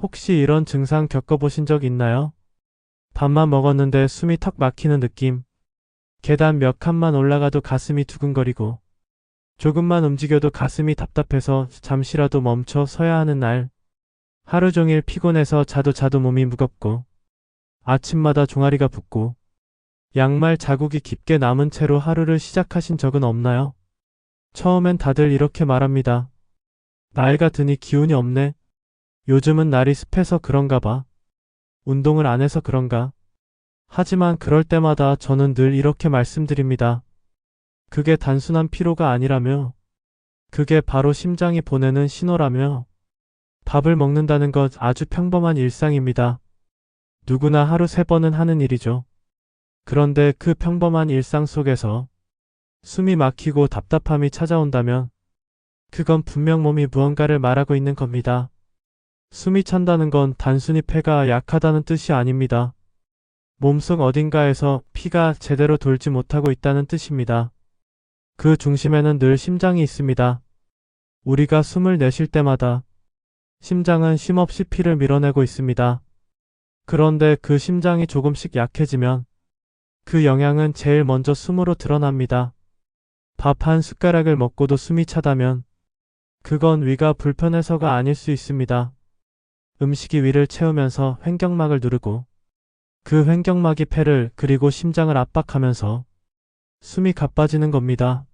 혹시 이런 증상 겪어보신 적 있나요? 밥만 먹었는데 숨이 턱 막히는 느낌. 계단 몇 칸만 올라가도 가슴이 두근거리고, 조금만 움직여도 가슴이 답답해서 잠시라도 멈춰 서야 하는 날. 하루 종일 피곤해서 자도 몸이 무겁고, 아침마다 종아리가 붓고, 양말 자국이 깊게 남은 채로 하루를 시작하신 적은 없나요? 처음엔 다들 이렇게 말합니다. 나이가 드니 기운이 없네. 요즘은 날이 습해서 그런가 봐. 운동을 안 해서 그런가. 하지만 그럴 때마다 저는 늘 이렇게 말씀드립니다. 그게 단순한 피로가 아니라며, 그게 바로 심장이 보내는 신호라며, 밥을 먹는다는 것 아주 평범한 일상입니다. 누구나 하루 3번은 하는 일이죠. 그런데 그 평범한 일상 속에서 숨이 막히고 답답함이 찾아온다면 그건 분명 몸이 무언가를 말하고 있는 겁니다. 숨이 찬다는 건 단순히 폐가 약하다는 뜻이 아닙니다. 몸속 어딘가에서 피가 제대로 돌지 못하고 있다는 뜻입니다. 그 중심에는 늘 심장이 있습니다. 우리가 숨을 내쉴 때마다 심장은 쉼없이 피를 밀어내고 있습니다. 그런데 그 심장이 조금씩 약해지면 그 영향은 제일 먼저 숨으로 드러납니다. 밥 한 숟가락을 먹고도 숨이 차다면 그건 위가 불편해서가 아닐 수 있습니다. 음식이 위를 채우면서 횡격막을 누르고 그 횡격막이 폐를 그리고 심장을 압박하면서 숨이 가빠지는 겁니다.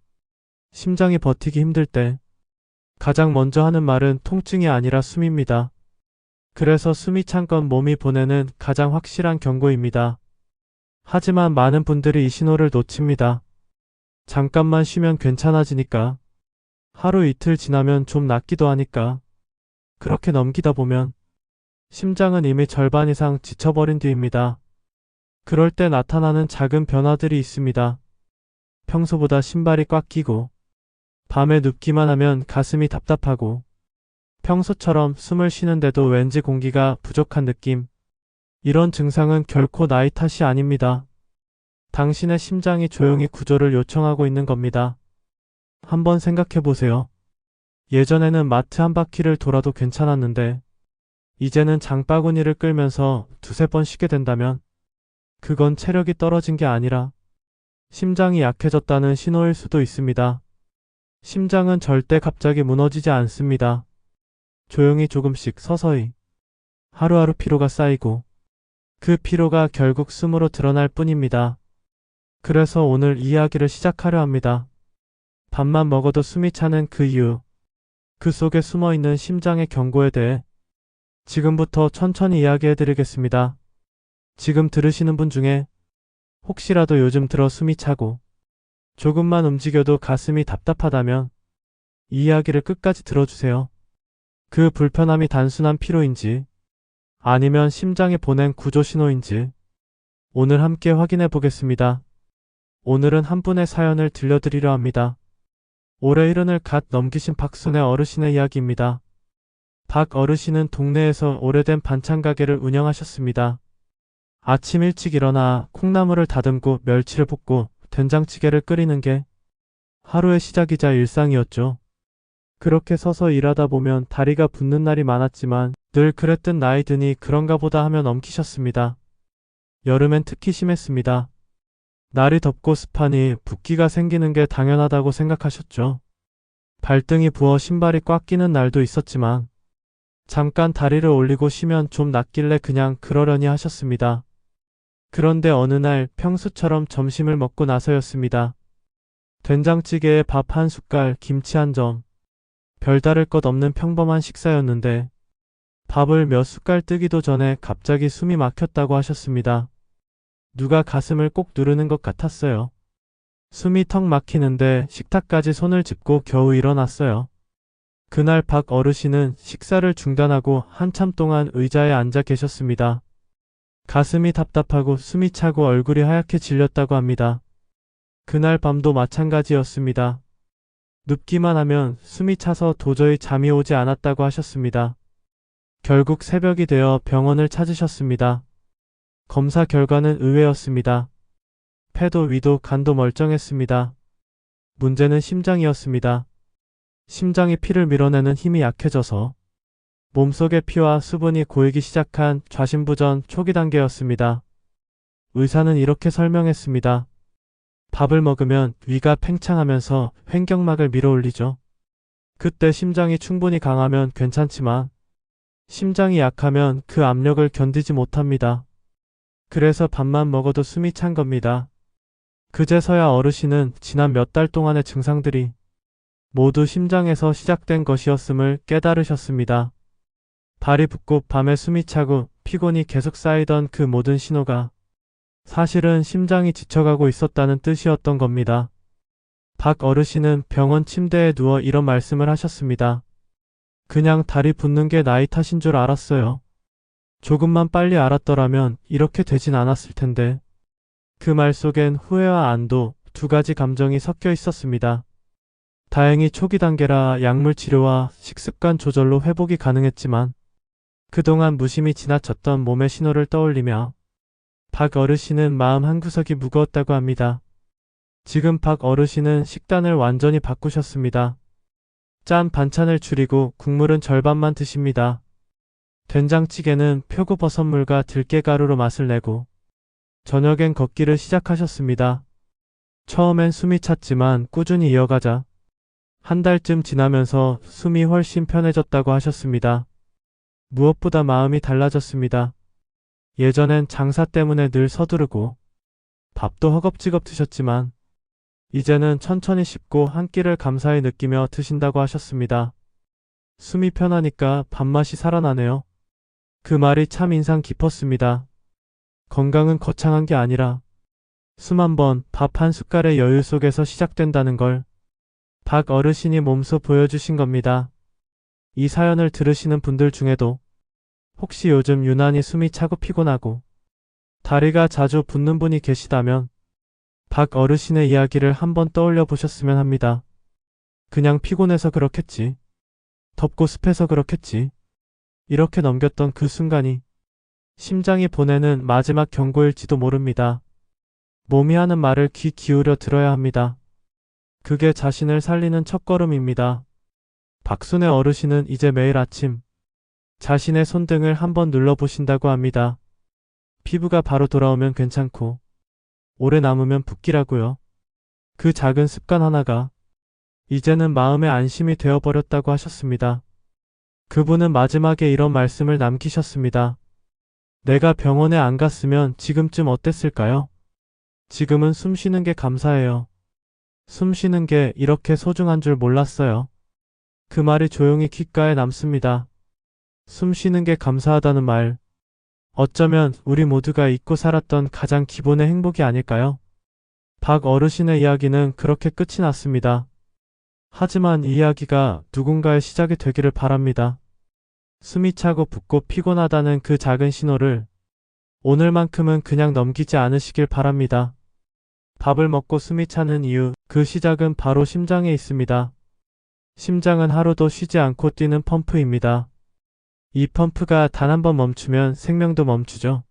심장이 버티기 힘들 때 가장 먼저 하는 말은 통증이 아니라 숨입니다. 그래서 숨이 찬 건 몸이 보내는 가장 확실한 경고입니다. 하지만 많은 분들이 이 신호를 놓칩니다. 잠깐만 쉬면 괜찮아지니까. 하루 이틀 지나면 좀 낫기도 하니까. 그렇게 넘기다 보면 심장은 이미 절반 이상 지쳐버린 뒤입니다. 그럴 때 나타나는 작은 변화들이 있습니다. 평소보다 신발이 꽉 끼고, 밤에 눕기만 하면 가슴이 답답하고, 평소처럼 숨을 쉬는데도 왠지 공기가 부족한 느낌. 이런 증상은 결코 나이 탓이 아닙니다. 당신의 심장이 조용히 구조를 요청하고 있는 겁니다. 한번 생각해 보세요. 예전에는 마트 한 바퀴를 돌아도 괜찮았는데, 이제는 장바구니를 끌면서 두세 번 쉬게 된다면, 그건 체력이 떨어진 게 아니라 심장이 약해졌다는 신호일 수도 있습니다. 심장은 절대 갑자기 무너지지 않습니다. 조용히 조금씩 서서히 하루하루 피로가 쌓이고 그 피로가 결국 숨으로 드러날 뿐입니다. 그래서 오늘 이야기를 시작하려 합니다. 밥만 먹어도 숨이 차는 그 이유, 그 속에 숨어있는 심장의 경고에 대해 지금부터 천천히 이야기해드리겠습니다. 지금 들으시는 분 중에 혹시라도 요즘 들어 숨이 차고 조금만 움직여도 가슴이 답답하다면 이 이야기를 끝까지 들어주세요. 그 불편함이 단순한 피로인지 아니면 심장이 보낸 구조 신호인지 오늘 함께 확인해 보겠습니다. 오늘은 한 분의 사연을 들려드리려 합니다. 올해 70을 갓 넘기신 박순애 어르신의 이야기입니다. 박 어르신은 동네에서 오래된 반찬 가게를 운영하셨습니다. 아침 일찍 일어나 콩나물을 다듬고 멸치를 볶고 된장찌개를 끓이는 게 하루의 시작이자 일상이었죠. 그렇게 서서 일하다 보면 다리가 붓는 날이 많았지만 늘 그랬듯 나이 드니 그런가 보다 하며 넘기셨습니다. 여름엔 특히 심했습니다. 날이 덥고 습하니 붓기가 생기는 게 당연하다고 생각하셨죠. 발등이 부어 신발이 꽉 끼는 날도 있었지만 잠깐 다리를 올리고 쉬면 좀 낫길래 그냥 그러려니 하셨습니다. 그런데 어느 날 평소처럼 점심을 먹고 나서였습니다. 된장찌개에 밥 한 숟갈, 김치 한 점, 별다를 것 없는 평범한 식사였는데 밥을 몇 숟갈 뜨기도 전에 갑자기 숨이 막혔다고 하셨습니다. 누가 가슴을 꼭 누르는 것 같았어요. 숨이 턱 막히는데 식탁까지 손을 짚고 겨우 일어났어요. 그날 박 어르신은 식사를 중단하고 한참 동안 의자에 앉아 계셨습니다. 가슴이 답답하고 숨이 차고 얼굴이 하얗게 질렸다고 합니다. 그날 밤도 마찬가지였습니다. 눕기만 하면 숨이 차서 도저히 잠이 오지 않았다고 하셨습니다. 결국 새벽이 되어 병원을 찾으셨습니다. 검사 결과는 의외였습니다. 폐도 위도 간도 멀쩡했습니다. 문제는 심장이었습니다. 심장이 피를 밀어내는 힘이 약해져서 몸속의 피와 수분이 고이기 시작한 좌심부전 초기 단계였습니다. 의사는 이렇게 설명했습니다. 밥을 먹으면 위가 팽창하면서 횡격막을 밀어올리죠. 그때 심장이 충분히 강하면 괜찮지만 심장이 약하면 그 압력을 견디지 못합니다. 그래서 밥만 먹어도 숨이 찬 겁니다. 그제서야 어르신은 지난 몇 달 동안의 증상들이 모두 심장에서 시작된 것이었음을 깨달으셨습니다. 발이 붓고 밤에 숨이 차고 피곤이 계속 쌓이던 그 모든 신호가 사실은 심장이 지쳐가고 있었다는 뜻이었던 겁니다. 박 어르신은 병원 침대에 누워 이런 말씀을 하셨습니다. 그냥 다리 붓는 게 나이 탓인 줄 알았어요. 조금만 빨리 알았더라면 이렇게 되진 않았을 텐데. 그 말 속엔 후회와 안도 두 가지 감정이 섞여 있었습니다. 다행히 초기 단계라 약물 치료와 식습관 조절로 회복이 가능했지만 그동안 무심히 지나쳤던 몸의 신호를 떠올리며 박 어르신은 마음 한구석이 무거웠다고 합니다. 지금 박 어르신은 식단을 완전히 바꾸셨습니다. 짠 반찬을 줄이고 국물은 절반만 드십니다. 된장찌개는 표고버섯물과 들깨가루로 맛을 내고 저녁엔 걷기를 시작하셨습니다. 처음엔 숨이 찼지만 꾸준히 이어가자 한 달쯤 지나면서 숨이 훨씬 편해졌다고 하셨습니다. 무엇보다 마음이 달라졌습니다. 예전엔 장사 때문에 늘 서두르고 밥도 허겁지겁 드셨지만 이제는 천천히 씹고 한 끼를 감사히 느끼며 드신다고 하셨습니다. 숨이 편하니까 밥맛이 살아나네요. 그 말이 참 인상 깊었습니다. 건강은 거창한 게 아니라 숨 한 번, 밥 한 숟갈의 여유 속에서 시작된다는 걸 박 어르신이 몸소 보여주신 겁니다. 이 사연을 들으시는 분들 중에도 혹시 요즘 유난히 숨이 차고 피곤하고 다리가 자주 붓는 분이 계시다면 박 어르신의 이야기를 한번 떠올려 보셨으면 합니다. 그냥 피곤해서 그렇겠지. 덥고 습해서 그렇겠지. 이렇게 넘겼던 그 순간이 심장이 보내는 마지막 경고일지도 모릅니다. 몸이 하는 말을 귀 기울여 들어야 합니다. 그게 자신을 살리는 첫걸음입니다. 박순애 어르신은 이제 매일 아침 자신의 손등을 한번 눌러보신다고 합니다. 피부가 바로 돌아오면 괜찮고 오래 남으면 붓기라고요. 그 작은 습관 하나가 이제는 마음의 안심이 되어버렸다고 하셨습니다. 그분은 마지막에 이런 말씀을 남기셨습니다. 내가 병원에 안 갔으면 지금쯤 어땠을까요? 지금은 숨 쉬는 게 감사해요. 숨 쉬는 게 이렇게 소중한 줄 몰랐어요. 그 말이 조용히 귓가에 남습니다. 숨 쉬는 게 감사하다는 말. 어쩌면 우리 모두가 잊고 살았던 가장 기본의 행복이 아닐까요? 박 어르신의 이야기는 그렇게 끝이 났습니다. 하지만 이 이야기가 누군가의 시작이 되기를 바랍니다. 숨이 차고 붓고 피곤하다는 그 작은 신호를 오늘만큼은 그냥 넘기지 않으시길 바랍니다. 밥을 먹고 숨이 차는 이유, 그 시작은 바로 심장에 있습니다. 심장은 하루도 쉬지 않고 뛰는 펌프입니다. 이 펌프가 단 한 번 멈추면 생명도 멈추죠.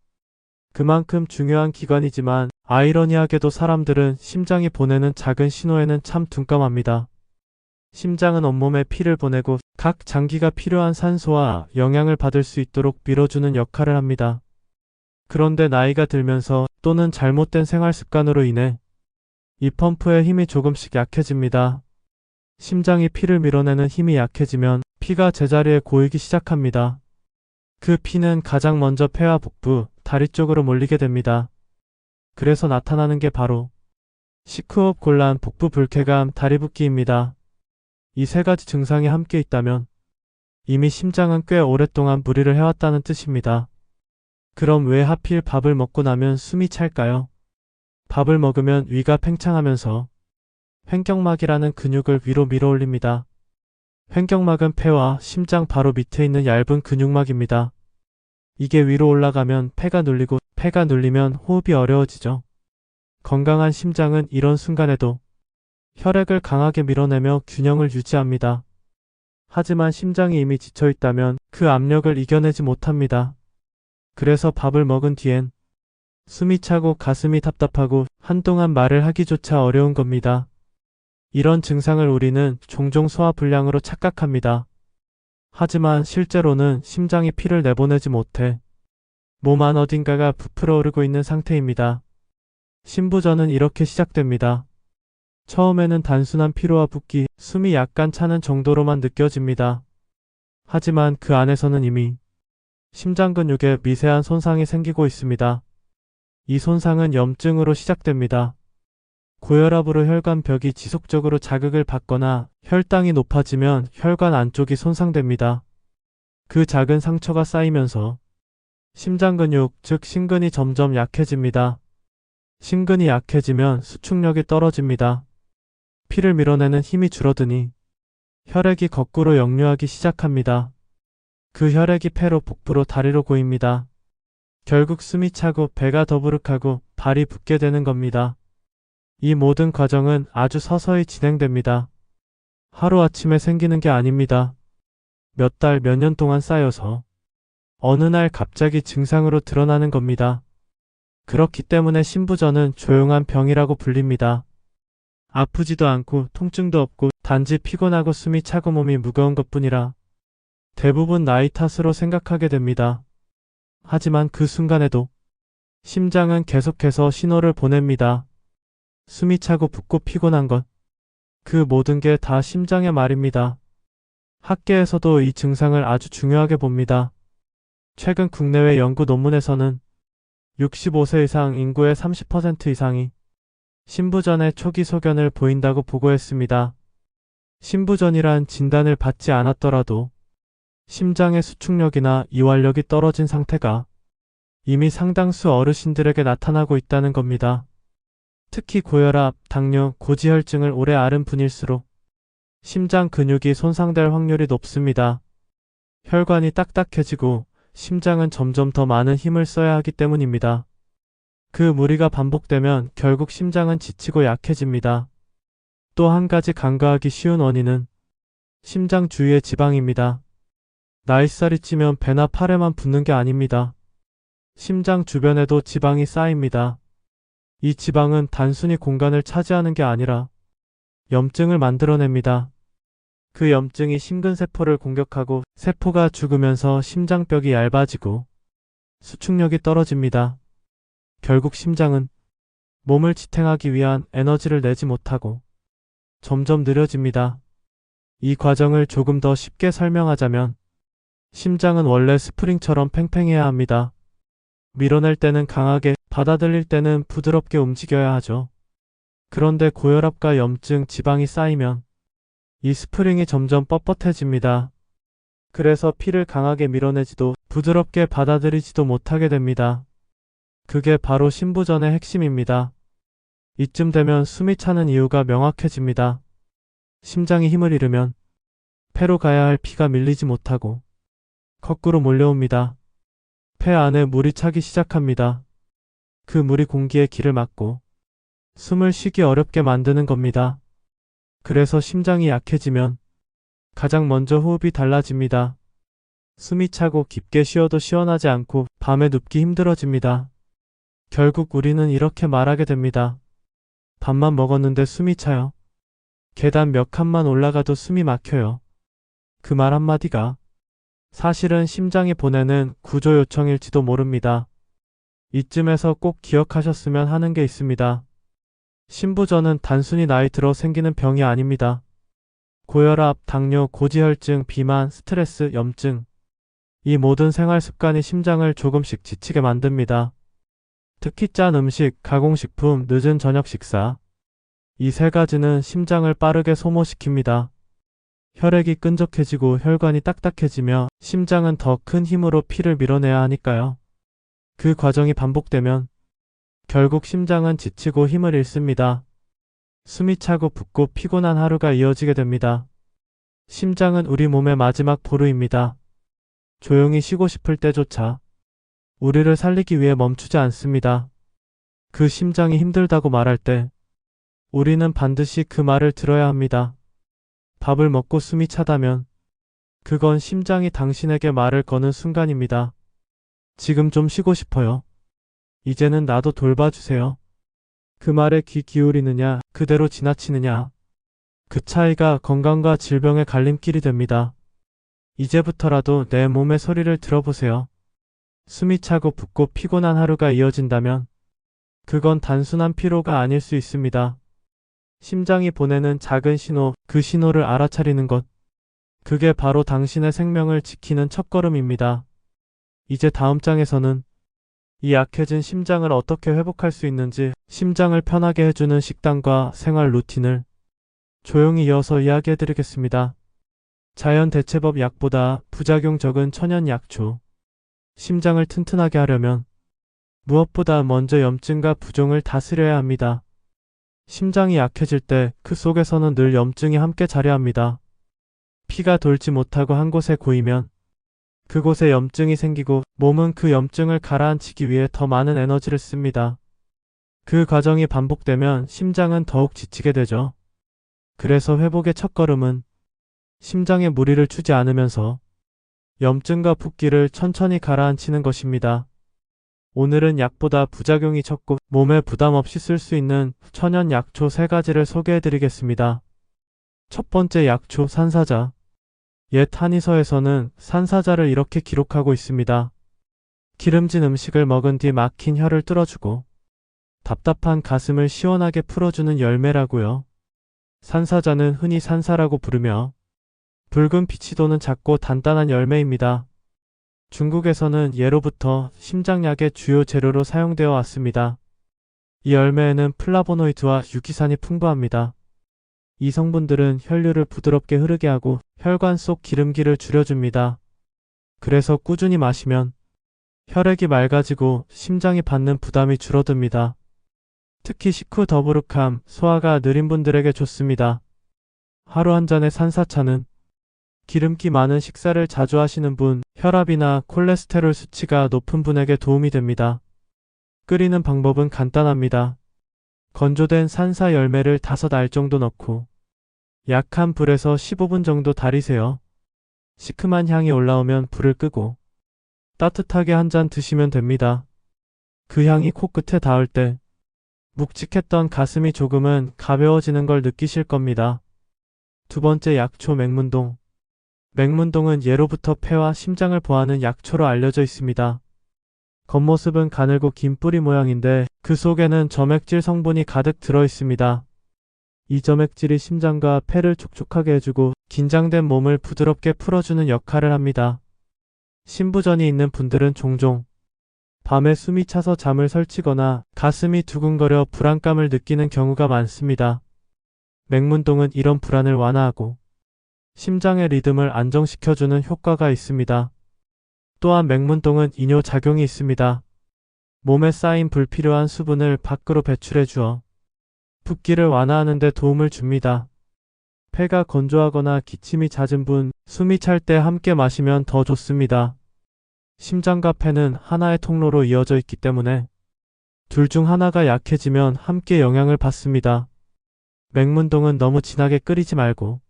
그만큼 중요한 기관이지만 아이러니하게도 사람들은 심장이 보내는 작은 신호에는 참 둔감합니다. 심장은 온몸에 피를 보내고 각 장기가 필요한 산소와 영양을 받을 수 있도록 밀어주는 역할을 합니다. 그런데 나이가 들면서 또는 잘못된 생활 습관으로 인해 이 펌프의 힘이 조금씩 약해집니다. 심장이 피를 밀어내는 힘이 약해지면 피가 제자리에 고이기 시작합니다. 그 피는 가장 먼저 폐와 복부, 다리 쪽으로 몰리게 됩니다. 그래서 나타나는 게 바로 시크호흡 곤란, 복부 불쾌감, 다리 붓기입니다. 이 세 가지 증상이 함께 있다면 이미 심장은 꽤 오랫동안 무리를 해왔다는 뜻입니다. 그럼 왜 하필 밥을 먹고 나면 숨이 찰까요? 밥을 먹으면 위가 팽창하면서 횡격막이라는 근육을 위로 밀어올립니다. 횡격막은 폐와 심장 바로 밑에 있는 얇은 근육막입니다. 이게 위로 올라가면 폐가 눌리고 폐가 눌리면 호흡이 어려워지죠. 건강한 심장은 이런 순간에도 혈액을 강하게 밀어내며 균형을 유지합니다. 하지만 심장이 이미 지쳐있다면 그 압력을 이겨내지 못합니다. 그래서 밥을 먹은 뒤엔 숨이 차고 가슴이 답답하고 한동안 말을 하기조차 어려운 겁니다. 이런 증상을 우리는 종종 소화불량으로 착각합니다. 하지만 실제로는 심장이 피를 내보내지 못해 몸 안 어딘가가 부풀어 오르고 있는 상태입니다. 심부전은 이렇게 시작됩니다. 처음에는 단순한 피로와 붓기, 숨이 약간 차는 정도로만 느껴집니다. 하지만 그 안에서는 이미 심장 근육에 미세한 손상이 생기고 있습니다. 이 손상은 염증으로 시작됩니다. 고혈압으로 혈관벽이 지속적으로 자극을 받거나 혈당이 높아지면 혈관 안쪽이 손상됩니다. 그 작은 상처가 쌓이면서 심장 근육, 즉 심근이 점점 약해집니다. 심근이 약해지면 수축력이 떨어집니다. 피를 밀어내는 힘이 줄어드니 혈액이 거꾸로 역류하기 시작합니다. 그 혈액이 폐로, 복부로, 다리로 고입니다. 결국 숨이 차고 배가 더부룩하고 발이 붓게 되는 겁니다. 이 모든 과정은 아주 서서히 진행됩니다. 하루아침에 생기는 게 아닙니다. 몇 달, 몇 년 동안 쌓여서 어느 날 갑자기 증상으로 드러나는 겁니다. 그렇기 때문에 심부전은 조용한 병이라고 불립니다. 아프지도 않고 통증도 없고 단지 피곤하고 숨이 차고 몸이 무거운 것뿐이라 대부분 나이 탓으로 생각하게 됩니다. 하지만 그 순간에도 심장은 계속해서 신호를 보냅니다. 숨이 차고 붓고 피곤한 것, 그 모든 게 다 심장의 말입니다. 학계에서도 이 증상을 아주 중요하게 봅니다. 최근 국내외 연구 논문에서는 65세 이상 인구의 30% 이상이 심부전의 초기 소견을 보인다고 보고했습니다. 심부전이란 진단을 받지 않았더라도 심장의 수축력이나 이완력이 떨어진 상태가 이미 상당수 어르신들에게 나타나고 있다는 겁니다. 특히 고혈압, 당뇨, 고지혈증을 오래 앓은 분일수록 심장 근육이 손상될 확률이 높습니다. 혈관이 딱딱해지고 심장은 점점 더 많은 힘을 써야 하기 때문입니다. 그 무리가 반복되면 결국 심장은 지치고 약해집니다. 또 한 가지 간과하기 쉬운 원인은 심장 주위의 지방입니다. 나이살이 찌면 배나 팔에만 붓는 게 아닙니다. 심장 주변에도 지방이 쌓입니다. 이 지방은 단순히 공간을 차지하는 게 아니라 염증을 만들어냅니다. 그 염증이 심근세포를 공격하고 세포가 죽으면서 심장벽이 얇아지고 수축력이 떨어집니다. 결국 심장은 몸을 지탱하기 위한 에너지를 내지 못하고 점점 느려집니다. 이 과정을 조금 더 쉽게 설명하자면 심장은 원래 스프링처럼 팽팽해야 합니다. 밀어낼 때는 강하게, 받아들일 때는 부드럽게 움직여야 하죠. 그런데 고혈압과 염증, 지방이 쌓이면 이 스프링이 점점 뻣뻣해집니다. 그래서 피를 강하게 밀어내지도 부드럽게 받아들이지도 못하게 됩니다. 그게 바로 심부전의 핵심입니다. 이쯤 되면 숨이 차는 이유가 명확해집니다. 심장이 힘을 잃으면 폐로 가야 할 피가 밀리지 못하고 거꾸로 몰려옵니다. 폐 안에 물이 차기 시작합니다. 그 물이 공기의 길을 막고 숨을 쉬기 어렵게 만드는 겁니다. 그래서 심장이 약해지면 가장 먼저 호흡이 달라집니다. 숨이 차고 깊게 쉬어도 시원하지 않고 밤에 눕기 힘들어집니다. 결국 우리는 이렇게 말하게 됩니다. 밥만 먹었는데 숨이 차요. 계단 몇 칸만 올라가도 숨이 막혀요. 그 말 한마디가 사실은 심장이 보내는 구조 요청일지도 모릅니다. 이쯤에서 꼭 기억하셨으면 하는 게 있습니다. 심부전은 단순히 나이 들어 생기는 병이 아닙니다. 고혈압, 당뇨, 고지혈증, 비만, 스트레스, 염증, 이 모든 생활 습관이 심장을 조금씩 지치게 만듭니다. 특히 짠 음식, 가공식품, 늦은 저녁 식사, 이 세 가지는 심장을 빠르게 소모시킵니다. 혈액이 끈적해지고 혈관이 딱딱해지며 심장은 더 큰 힘으로 피를 밀어내야 하니까요. 그 과정이 반복되면 결국 심장은 지치고 힘을 잃습니다. 숨이 차고 붓고 피곤한 하루가 이어지게 됩니다. 심장은 우리 몸의 마지막 보루입니다. 조용히 쉬고 싶을 때조차 우리를 살리기 위해 멈추지 않습니다. 그 심장이 힘들다고 말할 때 우리는 반드시 그 말을 들어야 합니다. 밥을 먹고 숨이 차다면 그건 심장이 당신에게 말을 거는 순간입니다. 지금 좀 쉬고 싶어요. 이제는 나도 돌봐주세요. 그 말에 귀 기울이느냐, 그대로 지나치느냐. 그 차이가 건강과 질병의 갈림길이 됩니다. 이제부터라도 내 몸의 소리를 들어보세요. 숨이 차고 붓고 피곤한 하루가 이어진다면 그건 단순한 피로가 아닐 수 있습니다. 심장이 보내는 작은 신호, 그 신호를 알아차리는 것. 그게 바로 당신의 생명을 지키는 첫걸음입니다. 이제 다음 장에서는 이 약해진 심장을 어떻게 회복할 수 있는지, 심장을 편하게 해주는 식단과 생활 루틴을 조용히 이어서 이야기해드리겠습니다. 자연 대체법 약보다 부작용 적은 천연 약초. 심장을 튼튼하게 하려면 무엇보다 먼저 염증과 부종을 다스려야 합니다. 심장이 약해질 때 그 속에서는 늘 염증이 함께 자리합니다. 피가 돌지 못하고 한 곳에 고이면 그곳에 염증이 생기고 몸은 그 염증을 가라앉히기 위해 더 많은 에너지를 씁니다. 그 과정이 반복되면 심장은 더욱 지치게 되죠. 그래서 회복의 첫걸음은 심장에 무리를 주지 않으면서 염증과 붓기를 천천히 가라앉히는 것입니다. 오늘은 약보다 부작용이 적고 몸에 부담 없이 쓸 수 있는 천연 약초 3가지를 소개해드리겠습니다. 첫 번째 약초 산사자. 옛 한의서에서는 산사자를 이렇게 기록하고 있습니다. 기름진 음식을 먹은 뒤 막힌 혀를 뚫어주고 답답한 가슴을 시원하게 풀어주는 열매라고요. 산사자는 흔히 산사라고 부르며 붉은 빛이 도는 작고 단단한 열매입니다. 중국에서는 예로부터 심장약의 주요 재료로 사용되어 왔습니다. 이 열매에는 플라보노이드와 유기산이 풍부합니다. 이 성분들은 혈류를 부드럽게 흐르게 하고 혈관 속 기름기를 줄여줍니다. 그래서 꾸준히 마시면 혈액이 맑아지고 심장이 받는 부담이 줄어듭니다. 특히 식후 더부룩함, 소화가 느린 분들에게 좋습니다. 하루 한 잔의 산사차는 기름기 많은 식사를 자주 하시는 분, 혈압이나 콜레스테롤 수치가 높은 분에게 도움이 됩니다. 끓이는 방법은 간단합니다. 건조된 산사 열매를 5알 정도 넣고 약한 불에서 15분 정도 달이세요. 시큼한 향이 올라오면 불을 끄고 따뜻하게 한 잔 드시면 됩니다. 그 향이 코끝에 닿을 때 묵직했던 가슴이 조금은 가벼워지는 걸 느끼실 겁니다. 두 번째 약초 맹문동. 맹문동은 예로부터 폐와 심장을 보하는 약초로 알려져 있습니다. 겉모습은 가늘고 긴 뿌리 모양인데 그 속에는 점액질 성분이 가득 들어 있습니다. 이 점액질이 심장과 폐를 촉촉하게 해주고 긴장된 몸을 부드럽게 풀어주는 역할을 합니다. 신부전이 있는 분들은 종종 밤에 숨이 차서 잠을 설치거나 가슴이 두근거려 불안감을 느끼는 경우가 많습니다. 맹문동은 이런 불안을 완화하고 심장의 리듬을 안정시켜주는 효과가 있습니다. 또한 맹문동은 이뇨작용이 있습니다. 몸에 쌓인 불필요한 수분을 밖으로 배출해 주어 붓기를 완화하는 데 도움을 줍니다. 폐가 건조하거나 기침이 잦은 분, 숨이 찰 때 함께 마시면 더 좋습니다. 심장과 폐는 하나의 통로로 이어져 있기 때문에 둘 중 하나가 약해지면 함께 영향을 받습니다. 맹문동은 너무 진하게 끓이지 말고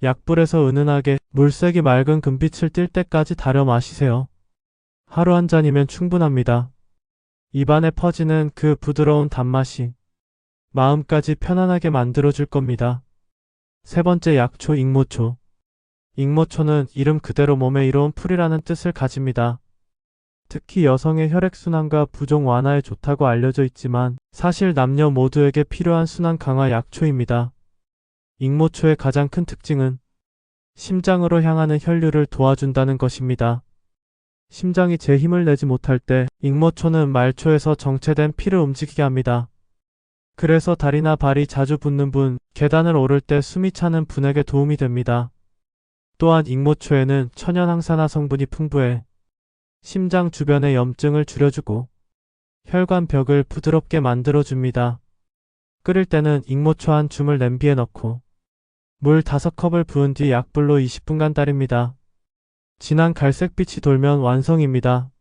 약불에서 은은하게 물색이 맑은 금빛을 띌 때까지 달여 마시세요. 하루 한 잔이면 충분합니다. 입안에 퍼지는 그 부드러운 단맛이 마음까지 편안하게 만들어줄 겁니다. 세 번째 약초 익모초. 익모초는 이름 그대로 몸에 이로운 풀이라는 뜻을 가집니다. 특히 여성의 혈액순환과 부종 완화에 좋다고 알려져 있지만 사실 남녀 모두에게 필요한 순환 강화 약초입니다. 익모초의 가장 큰 특징은 심장으로 향하는 혈류를 도와준다는 것입니다. 심장이 제 힘을 내지 못할 때 익모초는 말초에서 정체된 피를 움직이게 합니다. 그래서 다리나 발이 자주 붓는 분, 계단을 오를 때 숨이 차는 분에게 도움이 됩니다. 또한 익모초에는 천연 항산화 성분이 풍부해 심장 주변의 염증을 줄여주고 혈관 벽을 부드럽게 만들어줍니다. 끓일 때는 익모초 한 줌을 냄비에 넣고 물 5컵을 부은 뒤 약불로 20분간 달입니다. 진한 갈색빛이 돌면 완성입니다.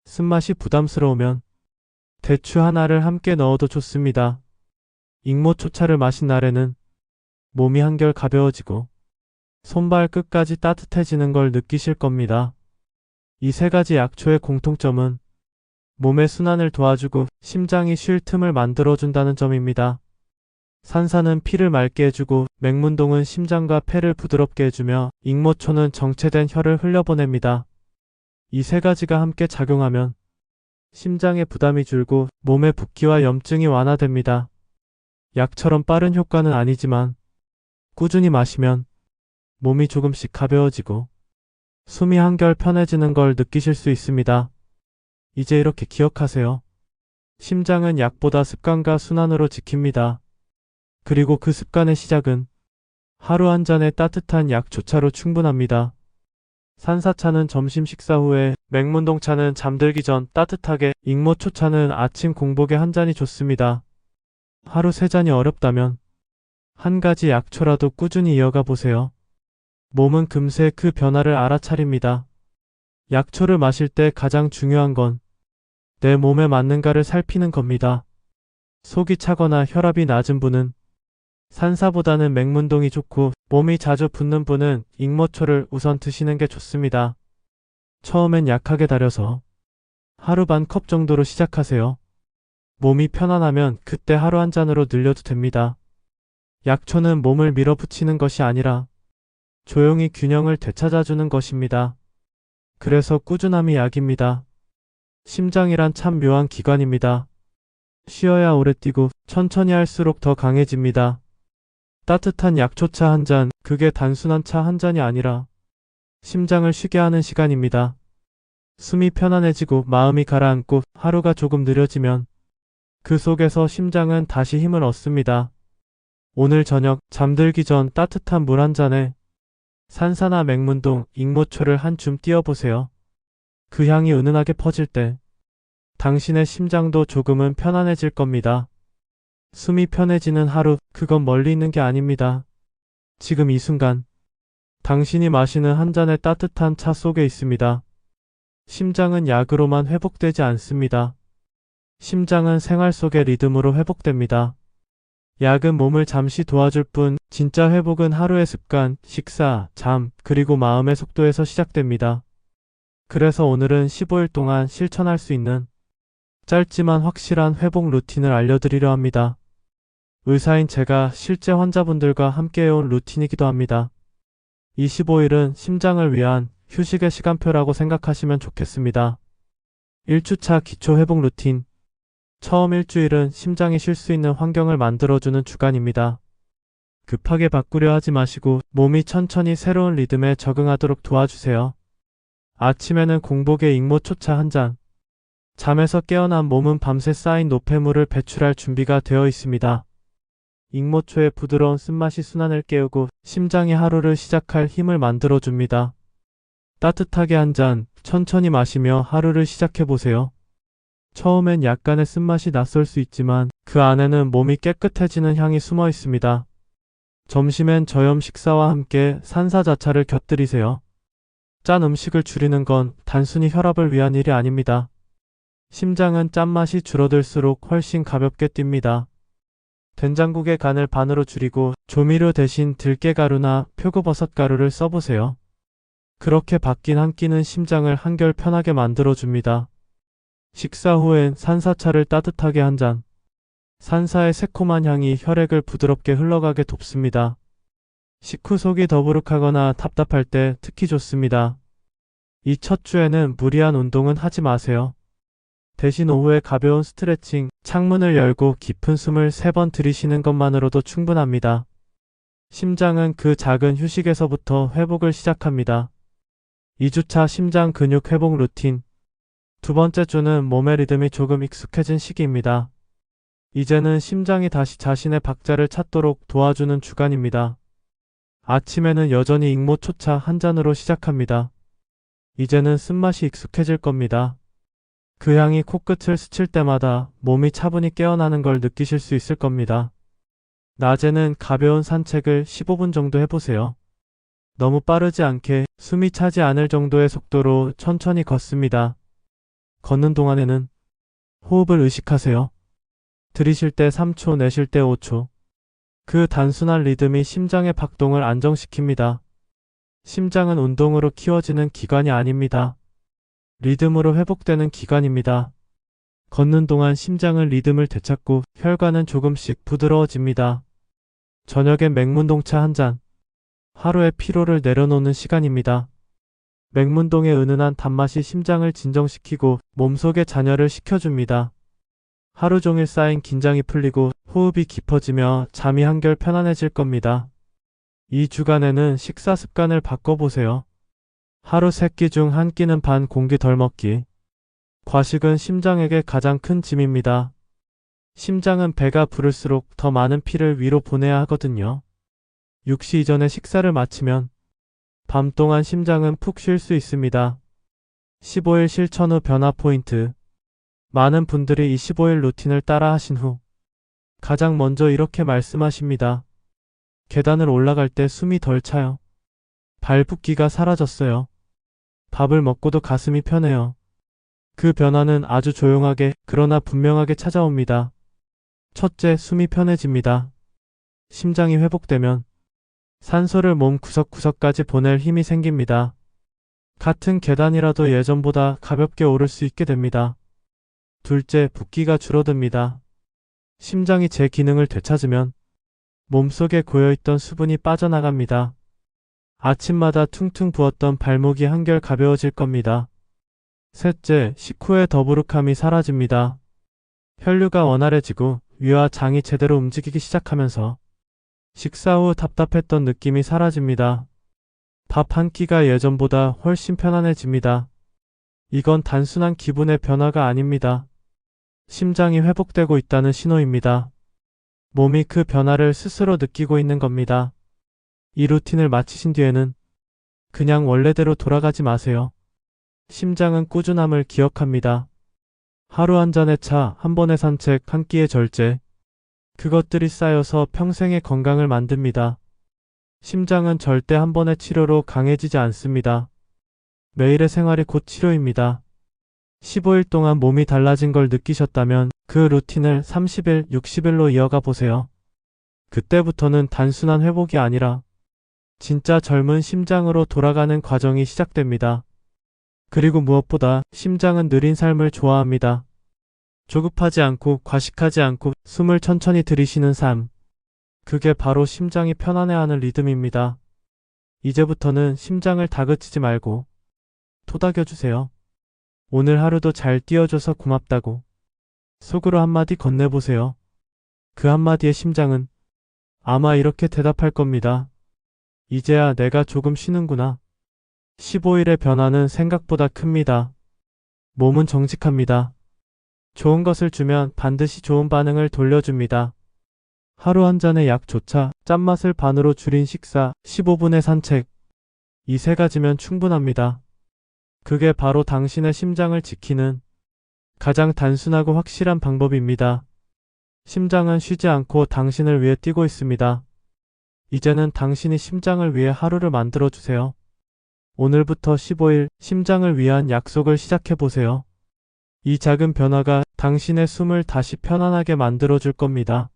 쓴맛이 부담스러우면 대추 하나를 함께 넣어도 좋습니다. 익모초차를 마신 날에는 몸이 한결 가벼워지고 손발 끝까지 따뜻해지는 걸 느끼실 겁니다. 이 3가지 약초의 공통점은 몸의 순환을 도와주고 심장이 쉴 틈을 만들어준다는 점입니다. 산사는 피를 맑게 해주고 맹문동은 심장과 폐를 부드럽게 해주며 익모초는 정체된 혈을 흘려보냅니다. 이 세 가지가 함께 작용하면 심장의 부담이 줄고 몸의 붓기와 염증이 완화됩니다. 약처럼 빠른 효과는 아니지만 꾸준히 마시면 몸이 조금씩 가벼워지고 숨이 한결 편해지는 걸 느끼실 수 있습니다. 이제 이렇게 기억하세요. 심장은 약보다 습관과 순환으로 지킵니다. 그리고 그 습관의 시작은 하루 한 잔의 따뜻한 약초차로 충분합니다. 산사차는 점심 식사 후에, 맹문동차는 잠들기 전 따뜻하게, 익모초차는 아침 공복에 한 잔이 좋습니다. 하루 3잔이 어렵다면 한 가지 약초라도 꾸준히 이어가 보세요. 몸은 금세 그 변화를 알아차립니다. 약초를 마실 때 가장 중요한 건 내 몸에 맞는가를 살피는 겁니다. 속이 차거나 혈압이 낮은 분은 산사보다는 맹문동이 좋고 몸이 자주 붓는 분은 익모초를 우선 드시는 게 좋습니다. 처음엔 약하게 달여서 하루 반 컵 정도로 시작하세요. 몸이 편안하면 그때 하루 한 잔으로 늘려도 됩니다. 약초는 몸을 밀어붙이는 것이 아니라 조용히 균형을 되찾아주는 것입니다. 그래서 꾸준함이 약입니다. 심장이란 참 묘한 기관입니다. 쉬어야 오래 뛰고 천천히 할수록 더 강해집니다. 따뜻한 약초차 한 잔, 그게 단순한 차 한 잔이 아니라 심장을 쉬게 하는 시간입니다. 숨이 편안해지고 마음이 가라앉고 하루가 조금 느려지면 그 속에서 심장은 다시 힘을 얻습니다. 오늘 저녁 잠들기 전 따뜻한 물 한 잔에 산사나 맹문동, 익모초를 한 줌 띄워보세요. 그 향이 은은하게 퍼질 때 당신의 심장도 조금은 편안해질 겁니다. 숨이 편해지는 하루, 그건 멀리 있는 게 아닙니다. 지금 이 순간 당신이 마시는 한 잔의 따뜻한 차 속에 있습니다. 심장은 약으로만 회복되지 않습니다. 심장은 생활 속의 리듬으로 회복됩니다. 약은 몸을 잠시 도와줄 뿐 진짜 회복은 하루의 습관, 식사, 잠, 그리고 마음의 속도에서 시작됩니다. 그래서 오늘은 15일 동안 실천할 수 있는 짧지만 확실한 회복 루틴을 알려드리려 합니다. 의사인 제가 실제 환자분들과 함께해온 루틴이기도 합니다. 25일은 심장을 위한 휴식의 시간표라고 생각하시면 좋겠습니다. 1주차 기초 회복 루틴. 처음 일주일은 심장이 쉴 수 있는 환경을 만들어주는 주간입니다. 급하게 바꾸려 하지 마시고 몸이 천천히 새로운 리듬에 적응하도록 도와주세요. 아침에는 공복에 익모초차 한 잔. 잠에서 깨어난 몸은 밤새 쌓인 노폐물을 배출할 준비가 되어 있습니다. 익모초의 부드러운 쓴맛이 순환을 깨우고 심장이 하루를 시작할 힘을 만들어줍니다. 따뜻하게 한 잔, 천천히 마시며 하루를 시작해보세요. 처음엔 약간의 쓴맛이 낯설 수 있지만 그 안에는 몸이 깨끗해지는 향이 숨어 있습니다. 점심엔 저염 식사와 함께 산사자차를 곁들이세요. 짠 음식을 줄이는 건 단순히 혈압을 위한 일이 아닙니다. 심장은 짠맛이 줄어들수록 훨씬 가볍게 뜁니다. 된장국의 간을 반으로 줄이고 조미료 대신 들깨가루나 표고버섯 가루를 써보세요. 그렇게 바뀐 한 끼는 심장을 한결 편하게 만들어줍니다. 식사 후엔 산사차를 따뜻하게 한 잔. 산사의 새콤한 향이 혈액을 부드럽게 흘러가게 돕습니다. 식후 속이 더부룩하거나 답답할 때 특히 좋습니다. 이 첫 주에는 무리한 운동은 하지 마세요. 대신 오후에 가벼운 스트레칭, 창문을 열고 깊은 숨을 3번 들이쉬는 것만으로도 충분합니다. 심장은 그 작은 휴식에서부터 회복을 시작합니다. 2주차 심장 근육 회복 루틴. 두 번째 주는 몸의 리듬이 조금 익숙해진 시기입니다. 이제는 심장이 다시 자신의 박자를 찾도록 도와주는 주간입니다. 아침에는 여전히 익모초차 한 잔으로 시작합니다. 이제는 쓴맛이 익숙해질 겁니다. 그 향이 코끝을 스칠 때마다 몸이 차분히 깨어나는 걸 느끼실 수 있을 겁니다. 낮에는 가벼운 산책을 15분 정도 해보세요. 너무 빠르지 않게 숨이 차지 않을 정도의 속도로 천천히 걷습니다. 걷는 동안에는 호흡을 의식하세요. 들이쉴 때 3초, 내쉴 때 5초. 그 단순한 리듬이 심장의 박동을 안정시킵니다. 심장은 운동으로 키워지는 기관이 아닙니다. 리듬으로 회복되는 기관입니다. 걷는 동안 심장은 리듬을 되찾고 혈관은 조금씩 부드러워집니다. 저녁엔 맹문동차 한 잔. 하루의 피로를 내려놓는 시간입니다. 맹문동의 은은한 단맛이 심장을 진정시키고 몸속의 잔여를 식혀줍니다. 하루 종일 쌓인 긴장이 풀리고 호흡이 깊어지며 잠이 한결 편안해질 겁니다. 이 주간에는 식사 습관을 바꿔보세요. 하루 3끼 중 1끼는 반 공기 덜 먹기. 과식은 심장에게 가장 큰 짐입니다. 심장은 배가 부를수록 더 많은 피를 위로 보내야 하거든요. 6시 이전에 식사를 마치면 밤 동안 심장은 푹 쉴 수 있습니다. 15일 실천 후 변화 포인트. 많은 분들이 이 15일 루틴을 따라 하신 후 가장 먼저 이렇게 말씀하십니다. 계단을 올라갈 때 숨이 덜 차요. 발 붓기가 사라졌어요. 밥을 먹고도 가슴이 편해요. 그 변화는 아주 조용하게 그러나 분명하게 찾아옵니다. 첫째, 숨이 편해집니다. 심장이 회복되면 산소를 몸 구석구석까지 보낼 힘이 생깁니다. 같은 계단이라도 예전보다 가볍게 오를 수 있게 됩니다. 둘째, 붓기가 줄어듭니다. 심장이 제 기능을 되찾으면 몸속에 고여있던 수분이 빠져나갑니다. 아침마다 퉁퉁 부었던 발목이 한결 가벼워질 겁니다. 셋째, 식후의 더부룩함이 사라집니다. 혈류가 원활해지고 위와 장이 제대로 움직이기 시작하면서 식사 후 답답했던 느낌이 사라집니다. 밥 한 끼가 예전보다 훨씬 편안해집니다. 이건 단순한 기분의 변화가 아닙니다. 심장이 회복되고 있다는 신호입니다. 몸이 그 변화를 스스로 느끼고 있는 겁니다. 이 루틴을 마치신 뒤에는 그냥 원래대로 돌아가지 마세요. 심장은 꾸준함을 기억합니다. 하루 한 잔의 차, 한 번의 산책, 한 끼의 절제. 그것들이 쌓여서 평생의 건강을 만듭니다. 심장은 절대 한 번의 치료로 강해지지 않습니다. 매일의 생활이 곧 치료입니다. 15일 동안 몸이 달라진 걸 느끼셨다면 그 루틴을 30일, 60일로 이어가 보세요. 그때부터는 단순한 회복이 아니라 진짜 젊은 심장으로 돌아가는 과정이 시작됩니다. 그리고 무엇보다 심장은 느린 삶을 좋아합니다. 조급하지 않고 과식하지 않고 숨을 천천히 들이쉬는 삶. 그게 바로 심장이 편안해하는 리듬입니다. 이제부터는 심장을 다그치지 말고 토닥여주세요. 오늘 하루도 잘 뛰어줘서 고맙다고 속으로 한마디 건네보세요. 그 한마디에 심장은 아마 이렇게 대답할 겁니다. 이제야 내가 조금 쉬는구나. 15일의 변화는 생각보다 큽니다. 몸은 정직합니다. 좋은 것을 주면 반드시 좋은 반응을 돌려줍니다. 하루 한 잔의 약조차, 짠맛을 반으로 줄인 식사, 15분의 산책. 이 3가지면 충분합니다. 그게 바로 당신의 심장을 지키는 가장 단순하고 확실한 방법입니다. 심장은 쉬지 않고 당신을 위해 뛰고 있습니다. 이제는 당신이 심장을 위해 하루를 만들어주세요. 오늘부터 15일 심장을 위한 약속을 시작해보세요. 이 작은 변화가 당신의 숨을 다시 편안하게 만들어줄 겁니다.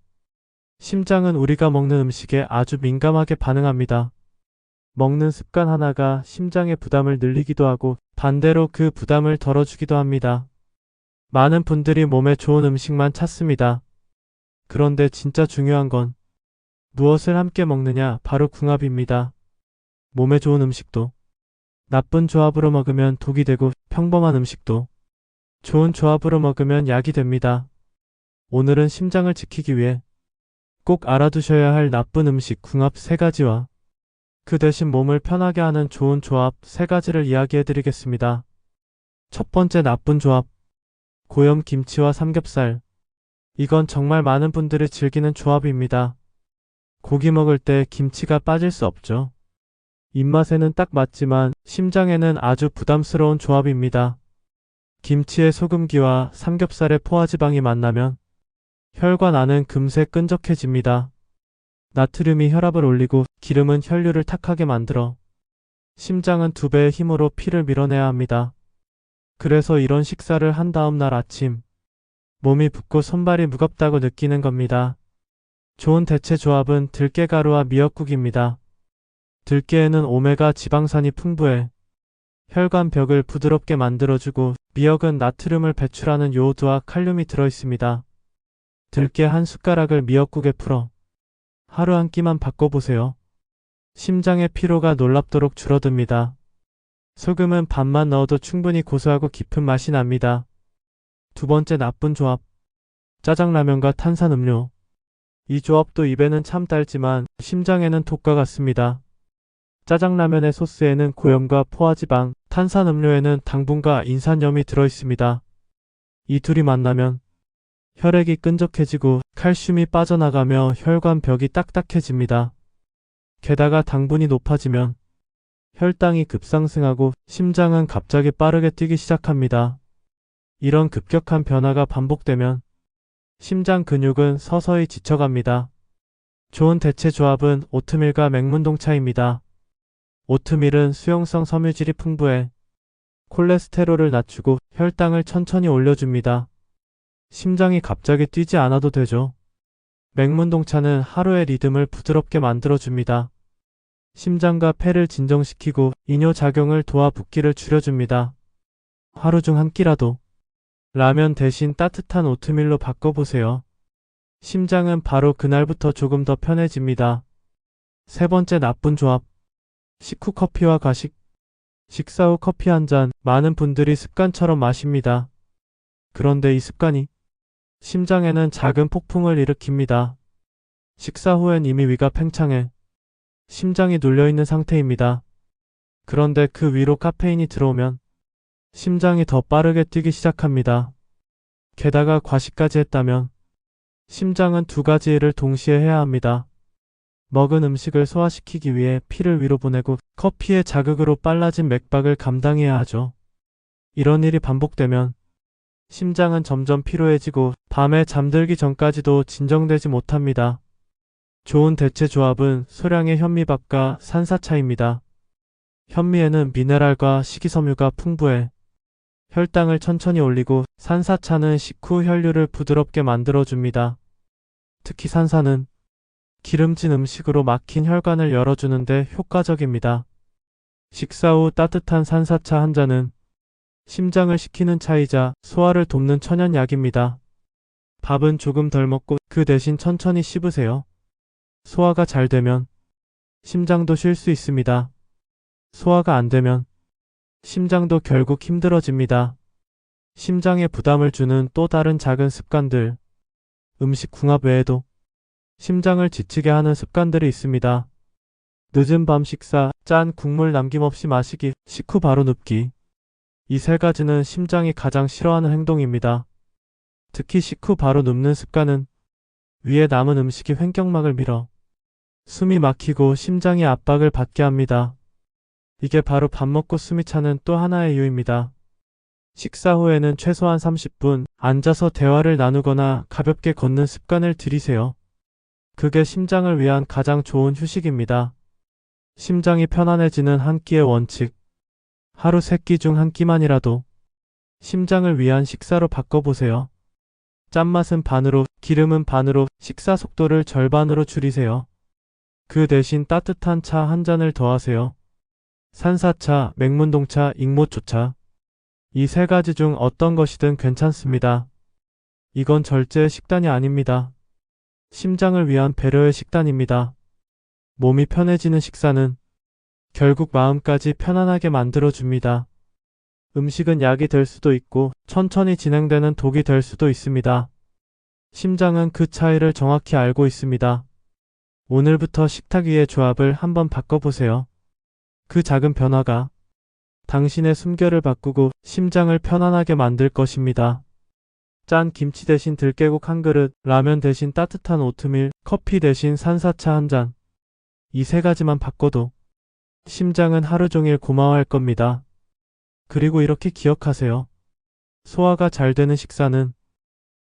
심장은 우리가 먹는 음식에 아주 민감하게 반응합니다. 먹는 습관 하나가 심장의 부담을 늘리기도 하고 반대로 그 부담을 덜어주기도 합니다. 많은 분들이 몸에 좋은 음식만 찾습니다. 그런데 진짜 중요한 건 무엇을 함께 먹느냐, 바로 궁합입니다. 몸에 좋은 음식도 나쁜 조합으로 먹으면 독이 되고 평범한 음식도 좋은 조합으로 먹으면 약이 됩니다. 오늘은 심장을 지키기 위해 꼭 알아두셔야 할 나쁜 음식 궁합 3가지와 그 대신 몸을 편하게 하는 좋은 조합 3가지를 이야기해드리겠습니다. 첫 번째 나쁜 조합. 고염 김치와 삼겹살. 이건 정말 많은 분들이 즐기는 조합입니다. 고기 먹을 때 김치가 빠질 수 없죠. 입맛에는 딱 맞지만 심장에는 아주 부담스러운 조합입니다. 김치의 소금기와 삼겹살의 포화지방이 만나면 혈관 안은 금세 끈적해집니다. 나트륨이 혈압을 올리고 기름은 혈류를 탁하게 만들어 심장은 2배의 힘으로 피를 밀어내야 합니다. 그래서 이런 식사를 한 다음 날 아침 몸이 붓고 손발이 무겁다고 느끼는 겁니다. 좋은 대체 조합은 들깨가루와 미역국입니다. 들깨에는 오메가 지방산이 풍부해 혈관 벽을 부드럽게 만들어주고 미역은 나트륨을 배출하는 요오드와 칼륨이 들어있습니다. 들깨 한 숟가락을 미역국에 풀어 하루 한 끼만 바꿔보세요. 심장의 피로가 놀랍도록 줄어듭니다. 소금은 반만 넣어도 충분히 고소하고 깊은 맛이 납니다. 두 번째 나쁜 조합. 짜장라면과 탄산음료. 이 조합도 입에는 참 달지만 심장에는 독과 같습니다. 짜장라면의 소스에는 고염과 포화지방, 탄산음료에는 당분과 인산염이 들어있습니다. 이 둘이 만나면 혈액이 끈적해지고 칼슘이 빠져나가며 혈관벽이 딱딱해집니다. 게다가 당분이 높아지면 혈당이 급상승하고 심장은 갑자기 빠르게 뛰기 시작합니다. 이런 급격한 변화가 반복되면 심장 근육은 서서히 지쳐갑니다. 좋은 대체 조합은 오트밀과 맹문동차입니다. 오트밀은 수용성 섬유질이 풍부해 콜레스테롤을 낮추고 혈당을 천천히 올려줍니다. 심장이 갑자기 뛰지 않아도 되죠. 맹문동차는 하루의 리듬을 부드럽게 만들어줍니다. 심장과 폐를 진정시키고 이뇨작용을 도와 붓기를 줄여줍니다. 하루 중 한 끼라도 라면 대신 따뜻한 오트밀로 바꿔보세요. 심장은 바로 그날부터 조금 더 편해집니다. 세 번째 나쁜 조합. 식후 커피와 과식. 식사 후 커피 한 잔, 많은 분들이 습관처럼 마십니다. 그런데 이 습관이 심장에는 작은 폭풍을 일으킵니다. 식사 후엔 이미 위가 팽창해 심장이 눌려있는 상태입니다. 그런데 그 위로 카페인이 들어오면 심장이 더 빠르게 뛰기 시작합니다. 게다가 과식까지 했다면 심장은 두 가지 일을 동시에 해야 합니다. 먹은 음식을 소화시키기 위해 피를 위로 보내고 커피의 자극으로 빨라진 맥박을 감당해야 하죠. 이런 일이 반복되면 심장은 점점 피로해지고 밤에 잠들기 전까지도 진정되지 못합니다. 좋은 대체 조합은 소량의 현미밥과 산사차입니다. 현미에는 미네랄과 식이섬유가 풍부해 혈당을 천천히 올리고 산사차는 식후 혈류를 부드럽게 만들어줍니다. 특히 산사는 기름진 음식으로 막힌 혈관을 열어주는데 효과적입니다. 식사 후 따뜻한 산사차 한 잔은 심장을 식히는 차이자 소화를 돕는 천연약입니다. 밥은 조금 덜 먹고 그 대신 천천히 씹으세요. 소화가 잘 되면 심장도 쉴 수 있습니다. 소화가 안 되면 심장도 결국 힘들어집니다. 심장에 부담을 주는 또 다른 작은 습관들. 음식 궁합 외에도 심장을 지치게 하는 습관들이 있습니다. 늦은 밤 식사, 짠 국물 남김없이 마시기, 식후 바로 눕기. 이 세 가지는 심장이 가장 싫어하는 행동입니다. 특히 식후 바로 눕는 습관은 위에 남은 음식이 횡격막을 밀어 숨이 막히고 심장이 압박을 받게 합니다. 이게 바로 밥 먹고 숨이 차는 또 하나의 이유입니다. 식사 후에는 최소한 30분 앉아서 대화를 나누거나 가볍게 걷는 습관을 들이세요. 그게 심장을 위한 가장 좋은 휴식입니다. 심장이 편안해지는 한 끼의 원칙. 하루 3끼 중 한 끼만이라도 심장을 위한 식사로 바꿔보세요. 짠맛은 반으로, 기름은 반으로, 식사 속도를 절반으로 줄이세요. 그 대신 따뜻한 차 한 잔을 더하세요. 산사차, 맹문동차, 익모초차. 이 세 가지 중 어떤 것이든 괜찮습니다. 이건 절제의 식단이 아닙니다. 심장을 위한 배려의 식단입니다. 몸이 편해지는 식사는 결국 마음까지 편안하게 만들어줍니다. 음식은 약이 될 수도 있고 천천히 진행되는 독이 될 수도 있습니다. 심장은 그 차이를 정확히 알고 있습니다. 오늘부터 식탁 위의 조합을 한번 바꿔보세요. 그 작은 변화가 당신의 숨결을 바꾸고 심장을 편안하게 만들 것입니다. 짠 김치 대신 들깨국 한 그릇, 라면 대신 따뜻한 오트밀, 커피 대신 산사차 한 잔. 이 세 가지만 바꿔도 심장은 하루 종일 고마워할 겁니다. 그리고 이렇게 기억하세요. 소화가 잘 되는 식사는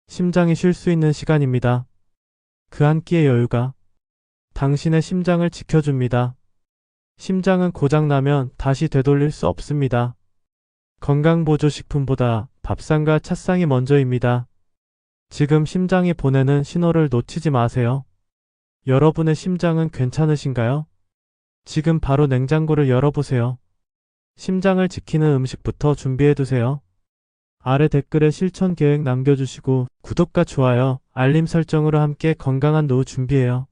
심장이 쉴 수 있는 시간입니다. 그 한 끼의 여유가 당신의 심장을 지켜줍니다. 심장은 고장나면 다시 되돌릴 수 없습니다. 건강보조식품보다 밥상과 찻상이 먼저입니다. 지금 심장이 보내는 신호를 놓치지 마세요. 여러분의 심장은 괜찮으신가요? 지금 바로 냉장고를 열어보세요. 심장을 지키는 음식부터 준비해두세요. 아래 댓글에 실천 계획 남겨주시고 구독과 좋아요, 알림 설정으로 함께 건강한 노후 준비해요.